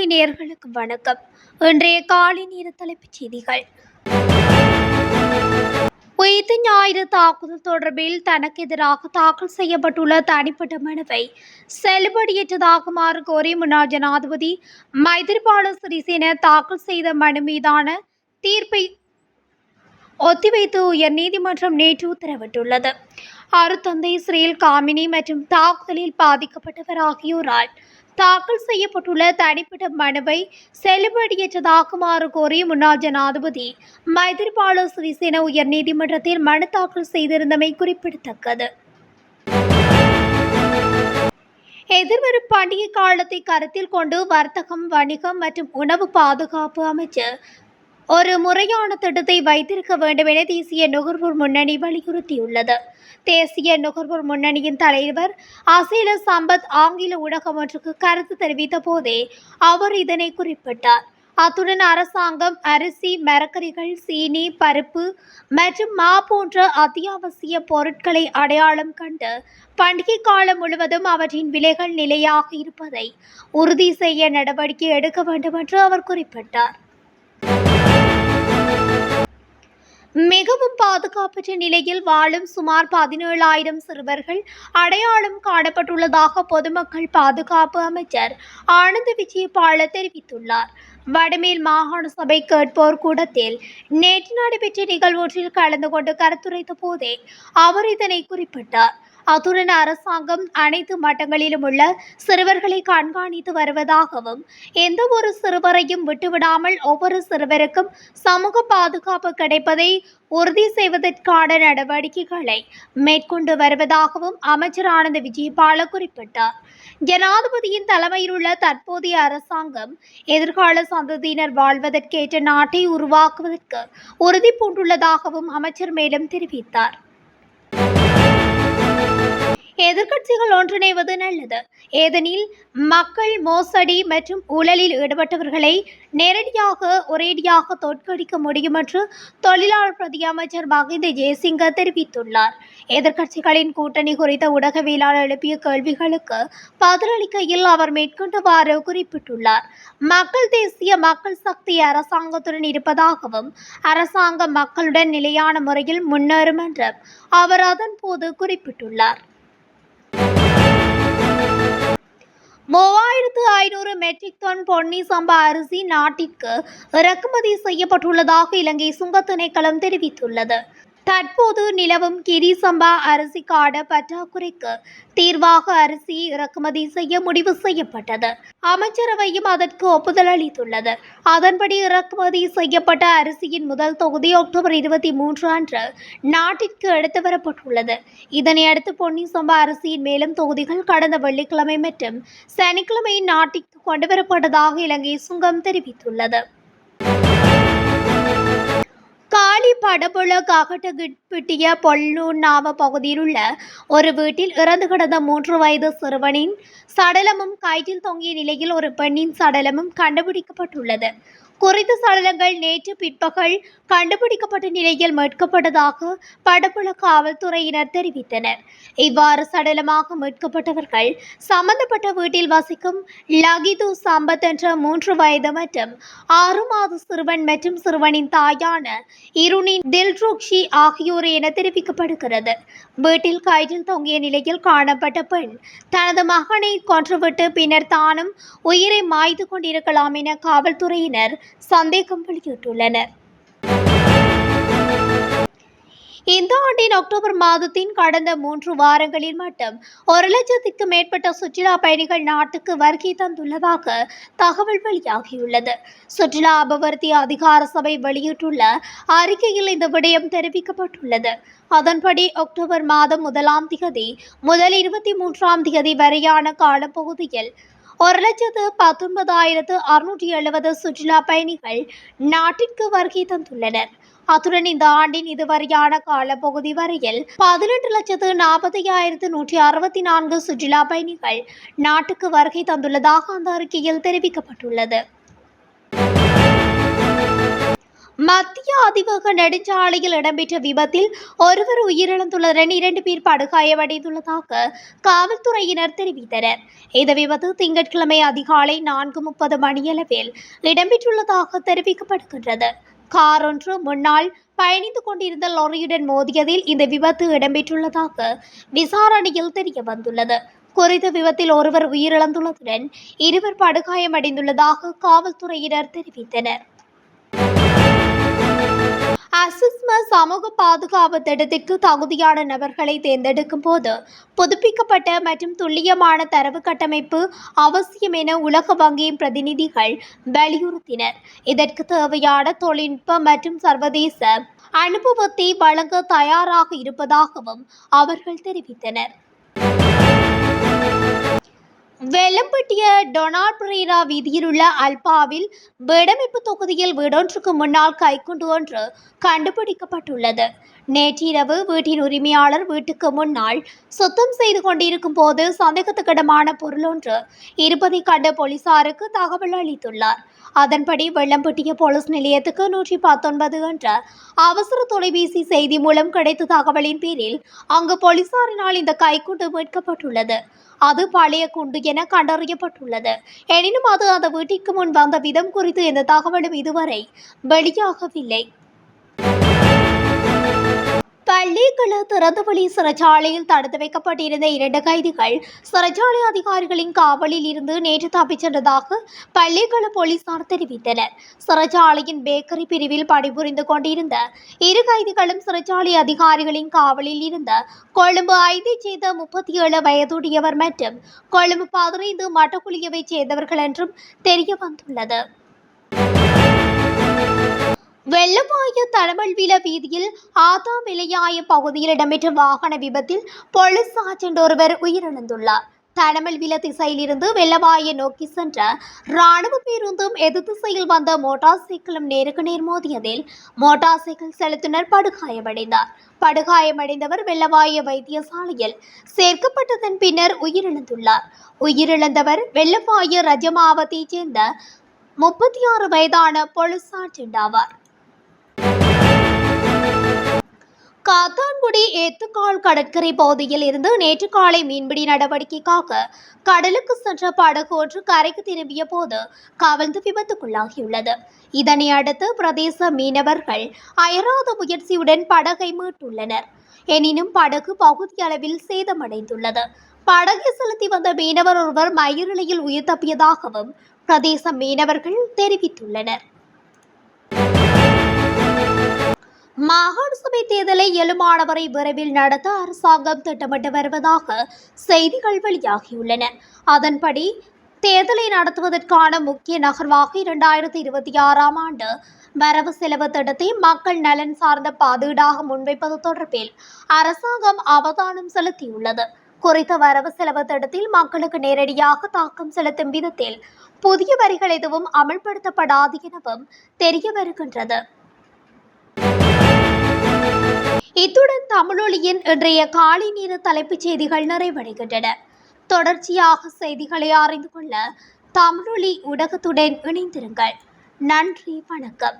வானொலி நேயர்களுக்கு வணக்கம். இன்றைய காலை நேர தலைப்புச் செய்திகள். உயிர்த்த ஞாயிறு தாக்குதல் தொடர்பில் தனக்கு எதிராக தாக்கல் செய்யப்பட்டுள்ள தனிப்பட்ட மனுவை செல்லுபடியற்றதாகுமாறு கோரி முன்னாள் ஜனாதிபதி மைத்திரிபால சிறிசேன தாக்கல் செய்த மனு மீதான தீர்ப்பை ஒத்திவைத்து உயர்நீதிமன்றம் நேற்று உத்தரவிட்டுள்ளது. அருத்தந்தை ஸ்ரீல் காமினி மற்றும் தாக்குதலில் பாதிக்கப்பட்டவர் ஆகியோரால் தாக்கல் செய்யப்பட்டுள்ள தனிப்பட்ட மனுவை செல்லுபடியற்றதாக்குமாறு கோரி முன்னாள் ஜனாதிபதி மைத்திரிபால சிறிசேன உயர்நீதிமன்றத்தில் மனு தாக்கல் செய்திருந்தமை குறிப்பிடத்தக்கது. எதிர்வரும் பண்டிகை காலத்தை கருத்தில் கொண்டு வர்த்தகம், வணிகம் மற்றும் உணவு பாதுகாப்பு அமைச்சர் ஒரு முறையான திட்டத்தை வைத்திருக்க வேண்டும் என தேசிய நுகர்வோர் முன்னணி வலியுறுத்தியுள்ளது. தேசிய நுகர்வோர் முன்னணியின் தலைவர் அசீல சம்பத் ஆங்கில ஊடகம் ஒன்றுக்கு கருத்து தெரிவித்த போதே அவர் இதனை குறிப்பிட்டார். அத்துடன் அரசாங்கம் அரிசி, மரக்கறிகள், சீனி, பருப்பு மற்றும் மா போன்ற அத்தியாவசிய பொருட்களை அடையாளம் கண்டு பண்டிகை காலம் முழுவதும் அவற்றின் விலைகள் நிலையாக இருப்பதை உறுதி செய்ய நடவடிக்கை எடுக்க வேண்டும் என்று அவர் குறிப்பிட்டார். மிகவும் பாதுகாப்பற்ற நிலையில் வாழும் சுமார் 17,000 சிறுவர்கள் அடையாளம் காணப்பட்டுள்ளதாக பொதுமக்கள் பாதுகாப்பு அமைச்சர் ஆனந்த் விஜயபால தெரிவித்துள்ளார். வடமேல் மாகாண சபை கேட்போர் கூடத்தில் நேற்று நடைபெற்ற நிகழ்வொன்றில் கலந்து கொண்டு கருத்துரைத்த போதே அவர் இதனை குறிப்பிட்டார். அத்துடன் அரசாங்கம் அனைத்து மட்டங்களிலும் உள்ள சிறுவர்களை கண்காணித்து வருவதாகவும் எந்த ஒரு சிறுவரையும் விட்டுவிடாமல் ஒவ்வொரு சிறுவருக்கும் சமூக பாதுகாப்பு கிடைப்பதை உறுதி செய்வதற்கான நடவடிக்கைகளை மேற்கொண்டு வருவதாகவும் அமைச்சர் ஆனந்த் விஜயபால குறிப்பிட்டார். ஜனாதிபதியின் தலைமையில் உள்ள தற்போதைய அரசாங்கம் எதிர்கால சந்ததியினர் வாழ்வதற்கேற்ற நாட்டை உருவாக்குவதற்கு உறுதி பூண்டுள்ளதாகவும் அமைச்சர் மேலும் தெரிவித்தார். எதிர்க்கட்சிகள் ஒன்றிணைவது நல்லது. ஏனெனில் மக்கள் மோசடி மற்றும் ஊழலில் ஈடுபட்டவர்களை நேரடியாக ஒரேடியாக தோற்கடிக்க முடியும் என்று தொழிலாளர் பிரதி அமைச்சர் மஹிந்த ஜெயசிங்க தெரிவித்துள்ளார். எதிர்க்கட்சிகளின் கூட்டணி குறித்த ஊடகவியலாளர் எழுப்பிய கேள்விகளுக்கு பதிலளிக்கையில் அவர் மேற்கொண்டவாறு குறிப்பிட்டுள்ளார். மக்கள் தேசிய மக்கள் சக்தி அரசாங்கத்துடன் இருப்பதாகவும் அரசாங்கம் மக்களுடன் நிலையான முறையில் முன்னேறும் என்றும் அவர் அதன் போது குறிப்பிட்டுள்ளார். 3500 மெட்ரிக் டன் பொன்னி சம்பா அரிசி நாட்டிற்கு இறக்குமதி செய்யப்பட்டுள்ளதாக இலங்கை சுங்க திணைக்களம் தெரிவித்துள்ளது. தற்போது நிலவும் கிரி சம்பா அரிசிக்கான பற்றாக்குறைக்கு தீர்வாக அரிசி இறக்குமதி செய்ய முடிவு செய்யப்பட்டது. அமைச்சரவையும் அதற்கு ஒப்புதல் அளித்துள்ளது. அதன்படி இறக்குமதி செய்யப்பட்ட அரிசியின் முதல் தொகுதி அக்டோபர் 23 அன்று நாட்டிற்கு எடுத்து வரப்பட்டுள்ளது. இதனையடுத்து பொன்னி சம்பா அரிசியின் மேலும் தொகுதிகள் கடந்த வெள்ளிக்கிழமை மற்றும் சனிக்கிழமை நாட்டிற்கு கொண்டுவரப்பட்டதாக இலங்கை சுங்கம் தெரிவித்துள்ளது. காலி படபுல காகட்டகிட்டிய பொல்லூன்னாவ பகுதியில் உள்ள ஒரு வீட்டில் இறந்து கிடந்த 3 வயது சிறுவனின் சடலமும் கயிற்றில் தொங்கிய நிலையில் ஒரு பெண்ணின் சடலமும் கண்டுபிடிக்கப்பட்டுள்ளது. குறித்த சடலங்கள் நேற்று பிற்பகல் கண்டுபிடிக்கப்பட்ட நிலையில் மீட்கப்பட்டதாக படப்புல காவல்துறையினர் தெரிவித்தனர். இவ்வாறு சடலமாக மீட்கப்பட்டவர்கள் சம்பந்தப்பட்ட வீட்டில் வசிக்கும் லகிது சம்பத் என்ற 3 வயது மற்றும் 6 மாத சிறுவன் மற்றும் சிறுவனின் தாயான இருனின் தில்ருக்ஷி ஆகியோர் என தெரிவிக்கப்படுகிறது. வீட்டில் கயிற்றில் தொங்கிய நிலையில் காணப்பட்ட பெண் தனது மகனை கொன்றுவிட்டு பின்னர் தானும் உயிரை மாய்த்து கொண்டிருக்கலாம் என காவல்துறையினர் சந்தேகம் வெளியிட்டுள்ளனர். இந்த ஆண்டின் அக்டோபர் மாதத்தின் கடந்த 3 வாரங்களில் மட்டும் 1,00,000க்கு மேற்பட்ட சுற்றுலா பயணிகள் நாட்டுக்கு வருகை தந்துள்ளதாக தகவல் வெளியாகியுள்ளது. சுற்றுலா அபிவிருத்தி அதிகார சபை வெளியிட்டுள்ள அறிக்கையில் இந்த விடயம் தெரிவிக்கப்பட்டுள்ளது. அதன்படி அக்டோபர் மாதம் 1ஆம் தேதி முதல் 23ஆம் தேதி வரையான காலப்பகுதியில் 1,19,670 சுற்றுலா பயணிகள் நாட்டிற்கு வருகை தந்துள்ளனர். அத்துடன் இந்த ஆண்டின் இதுவரையான காலப்பகுதி வரையில் 18,40,164 சுற்றுலா பயணிகள் நாட்டுக்கு வருகை தந்துள்ளதாக அந்த அறிக்கையில் தெரிவிக்கப்பட்டுள்ளது. மத்திய அதிவேக நெடுஞ்சாலையில் இடம்பெற்ற விபத்தில் ஒருவர் உயிரிழந்துள்ளதுடன் 2 பேர் படுகாயமடைந்துள்ளதாக காவல்துறையினர் தெரிவித்தனர். இந்த விபத்து திங்கட்கிழமை அதிகாலை 4:30 மணியளவில் இடம்பெற்றுள்ளதாக தெரிவிக்கப்படுகின்றது. கார் ஒன்று முன்னால் பயணித்துக் கொண்டிருந்த லாரியுடன் மோதியதில் இந்த விபத்து இடம்பெற்றுள்ளதாக விசாரணையில் தெரிய வந்துள்ளது. குறித்த விபத்தில் ஒருவர் உயிரிழந்துள்ளதுடன் 2 பேர் படுகாயமடைந்துள்ளதாக காவல்துறையினர் தெரிவித்தனர். அசிஸ்ம சமூக பாதுகாப்பு திட்டத்திற்கு தகுதியான நபர்களை தேர்ந்தெடுக்கும் போது புதுப்பிக்கப்பட்ட மற்றும் துல்லியமான தரவு கட்டமைப்பு அவசியம் என உலக வங்கியின் பிரதிநிதிகள் வலியுறுத்தினர். இதற்கு தேவையான தொழில்நுட்ப மற்றும் சர்வதேச அனுபவத்தை வழங்க தயாராக இருப்பதாகவும் அவர்கள் தெரிவித்தனர். வெள்ளம்பட்டிய டொனால்ட் பிரேரா வீதியில் உள்ள அல்பாவில் வீடமைப்பு தொகுதியில் வீடொன்றுக்கு முன்னால் கைக்குண்டு ஒன்று கண்டுபிடிக்கப்பட்டுள்ளது. நேற்றிரவு வீட்டின் உரிமையாளர் வீட்டுக்கு முன்னால் சுத்தம் செய்து கொண்டிருக்கும் போது சந்தேகத்துக்கிடமான பொருள் ஒன்று இருப்பதை கண்ட போலீசாருக்கு தகவல் அளித்துள்ளார். அதன்படி வெள்ளம்பட்டிய போலீஸ் நிலையத்துக்கு 119 என்ற அவசர தொலைபேசி செய்தி மூலம் கிடைத்த தகவலின் பேரில் அங்கு போலீசாரினால் இந்த கைக்குண்டு மீட்கப்பட்டுள்ளது. அது பழைய குண்டு என கண்டறியப்பட்டுள்ளது. எனினும் அது அந்த வீட்டிற்கு முன் வந்த விதம் குறித்து எந்த தகவலும் இதுவரை வெளியாகவில்லை. பள்ளிகள திறந்தவெளி சிறைச்சாலையில் தடுத்து வைக்கப்பட்டிருந்த 2 கைதிகள் சிறைச்சாலை அதிகாரிகளின் காவலில் இருந்து நேற்று தப்பிச் சென்றதாக பள்ளிகள போலீசார் தெரிவித்தனர். சிறைச்சாலையின் பேக்கரி பிரிவில் பணிபுரிந்து கொண்டிருந்த 2 கைதிகளும் சிறைச்சாலை அதிகாரிகளின் காவலில் இருந்த கொழும்பு 5ஐச் சேர்ந்த 37 வயதுடையவர் மற்றும் கொழும்பு 15 மட்டக்குழியவைச் சேர்ந்தவர்கள் என்றும் தெரிய வந்துள்ளது. வெள்ளவாய தலமல்வில வீதியில் ஆதாவிலையாய பகுதியில் இடம்பெற்ற வாகன விபத்தில் போலீஸ் சார்ஜென்ட் ஒருவர் உயிரிழந்துள்ளார். தனமல்வில திசையிலிருந்து வெள்ளவாய நோக்கி சென்ற இராணுவ பேருந்தும் எதிர் திசையில் வந்த மோட்டார் சைக்கிளும் நேருக்கு நேர் மோதியதில் மோட்டார் சைக்கிள் செலுத்துனர் படுகாயமடைந்தார். படுகாயமடைந்தவர் வெள்ளவாய வைத்தியசாலையில் சேர்க்கப்பட்டதன் பின்னர் உயிரிழந்துள்ளார். உயிரிழந்தவர் வெள்ளவாய ரஜமாவத்தைச் சேர்ந்த 36 வயதான போலீஸ் சார்ஜென்ட் ஆவார். காத்தான்குடி ஏத்துக்கால் கடற்கரை பகுதியில் இருந்து நேற்று காலை மீன்பிடி நடவடிக்கைக்காக கடலுக்கு சென்ற படகு ஒன்று கரைக்கு திரும்பிய போது கவிழ்ந்து விபத்துக்குள்ளாகியுள்ளது. இதனை அடுத்து பிரதேச மீனவர்கள் அயராத முயற்சியுடன் படகை மீட்டுள்ளனர். எனினும் படகு பகுதியளவில் சேதமடைந்துள்ளது. படகை செலுத்தி வந்த மீனவர் ஒருவர் மயிரிழையில் உயிர் தப்பியதாகவும் பிரதேச மீனவர்கள் தெரிவித்துள்ளனர். மாகாண சபை தேர்தலை இயலுமானவரை விரைவில் நடத்த அரசாங்கம் திட்டமிட்டு வருவதாக செய்திகள் வெளியாகியுள்ளன. அதன்படி தேர்தலை நடத்துவதற்கான முக்கிய நகர்வாக 2026ஆம் ஆண்டு வரவு செலவு திட்டத்தை மக்கள் நலன் சார்ந்த பாதீடாக முன்வைப்பது தொடர்பில் அரசாங்கம் அவதானம் செலுத்தியுள்ளது. குறித்த வரவு செலவு திட்டத்தில் மக்களுக்கு நேரடியாக தாக்கம் செலுத்தும் விதத்தில் புதிய வரிகள் எதுவும் அமல்படுத்தப்படாது எனவும் தெரிய வருகின்றது. இத்துடன் தமிழொலியின் இன்றைய காலை நேர தலைப்புச் செய்திகள் நிறைவடைகின்றன. தொடர்ச்சியாக செய்திகளை அறிந்து கொள்ள தமிழொலி ஊடகத்துடன் இணைந்திருங்கள். நன்றி, வணக்கம்.